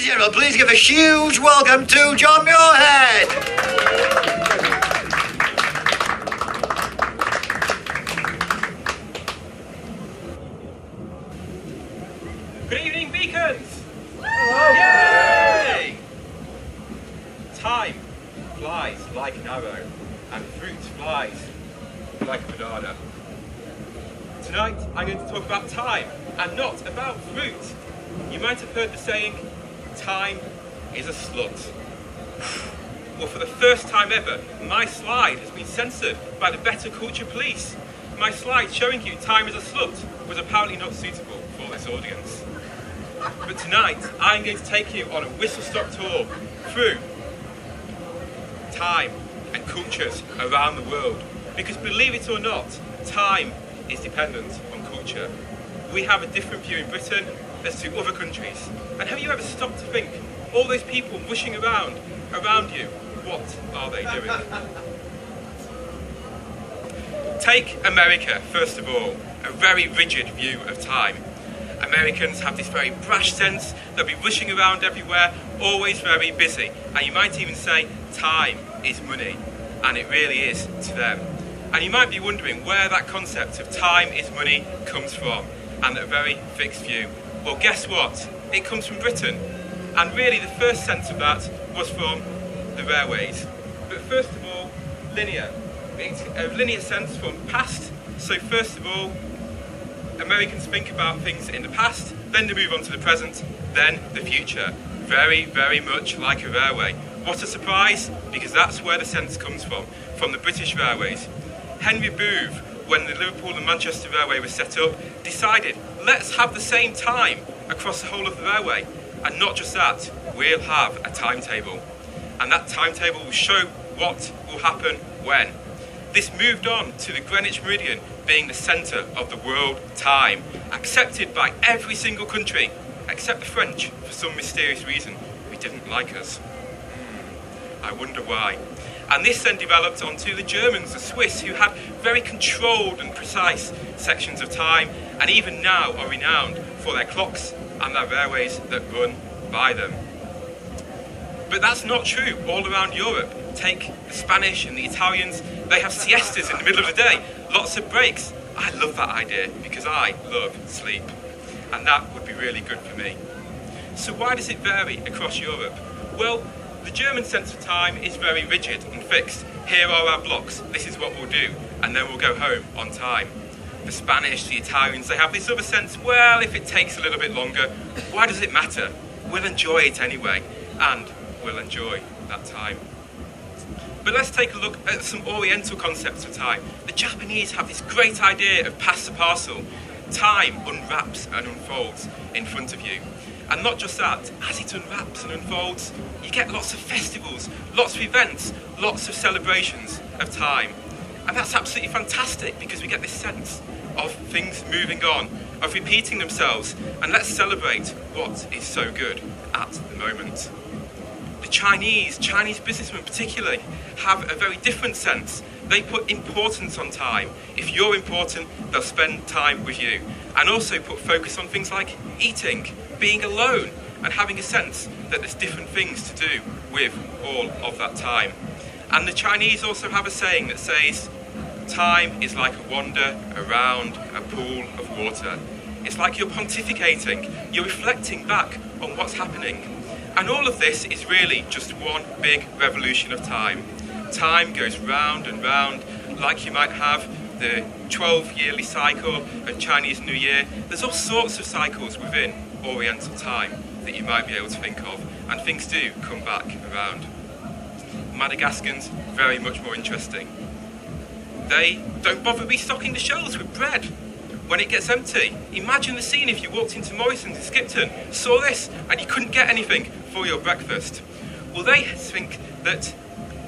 and gentlemen, please give a huge welcome to John Muirhead. Good evening, beacons! Hello! Yay! Time flies like an arrow, and fruit flies like a banana. Tonight, I'm going to talk about time, and not about fruit. You might have heard the saying, time is a slut. Well, for the first time ever, my slide has been censored by the Bettakultcha police. My slide showing you time is a slut was apparently not suitable for this audience. But tonight, I'm going to take you on a whistle-stop tour through time and cultures around the world. Because believe it or not, time is dependent on culture. We have a different view in Britain as to other countries. And have you ever stopped to think, all those people rushing around you, what are they doing? Take America, first of all, a very rigid view of time. Americans have this very brash sense, they'll be rushing around everywhere, always very busy. And you might even say, time is money. And it really is to them. And you might be wondering where that concept of time is money comes from, and a very fixed view. Well, guess what? It comes from Britain. And really the first sense of that was from the railways. But first of all, linear. It's a linear sense from past. So first of all, Americans think about things in the past, then they move on to the present, then the future. Very, very much like a railway. What a surprise, because that's where the sense comes from the British Railways. Henry Booth, when the Liverpool and Manchester Railway was set up, decided, let's have the same time across the whole of the railway. And not just that, we'll have a timetable. And that timetable will show what will happen when. This moved on to the Greenwich Meridian being the centre of the world time, accepted by every single country, except the French, for some mysterious reason, who didn't like us. I wonder why. And this then developed onto the Germans, the Swiss, who had very controlled and precise sections of time, and even now are renowned for their clocks and their railways that run by them. But that's not true all around Europe. Take the Spanish and the Italians, they have siestas in the middle of the day, lots of breaks. I love that idea because I love sleep, and that would be really good for me. So why does it vary across Europe? Well, the German sense of time is very rigid and fixed. Here are our blocks, this is what we'll do, and then we'll go home on time. The Spanish, the Italians, they have this other sense, well, if it takes a little bit longer, why does it matter? We'll enjoy it anyway, and we'll enjoy that time. But let's take a look at some Oriental concepts of time. The Japanese have this great idea of pass the parcel. Time unwraps and unfolds in front of you. And not just that, as it unwraps and unfolds, you get lots of festivals, lots of events, lots of celebrations of time. And that's absolutely fantastic because we get this sense of things moving on, of repeating themselves, and let's celebrate what is so good at the moment. The Chinese businessmen particularly, have a very different sense. They put importance on time. If you're important, they'll spend time with you. And also put focus on things like eating, being alone, and having a sense that there's different things to do with all of that time. And the Chinese also have a saying that says, time is like a wander around a pool of water. It's like you're pontificating, you're reflecting back on what's happening. And all of this is really just one big revolution of time. Time goes round and round, like you might have the 12-yearly cycle of Chinese New Year. There's all sorts of cycles within Oriental time that you might be able to think of, and things do come back around. Madagascans, very much more interesting. They don't bother restocking the shelves with bread when it gets empty. Imagine the scene if you walked into Morrison's in Skipton, saw this, and you couldn't get anything for your breakfast. Well, they think that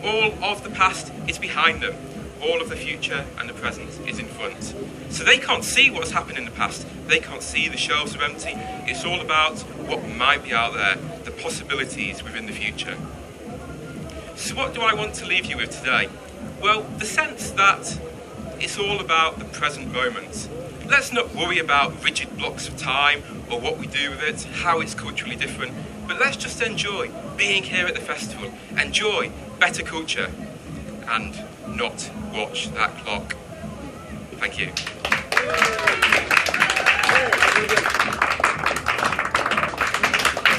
all of the past is behind them. All of the future and the present is in front. So they can't see what's happened in the past. They can't see the shelves are empty. It's all about what might be out there, the possibilities within the future. So what do I want to leave you with today? Well, the sense that it's all about the present moment. Let's not worry about rigid blocks of time or what we do with it, how it's culturally different. But let's just enjoy being here at the festival, enjoy Bettakultcha, and not watch that clock. Thank you.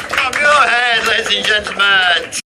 From Muirhead, ladies and gentlemen.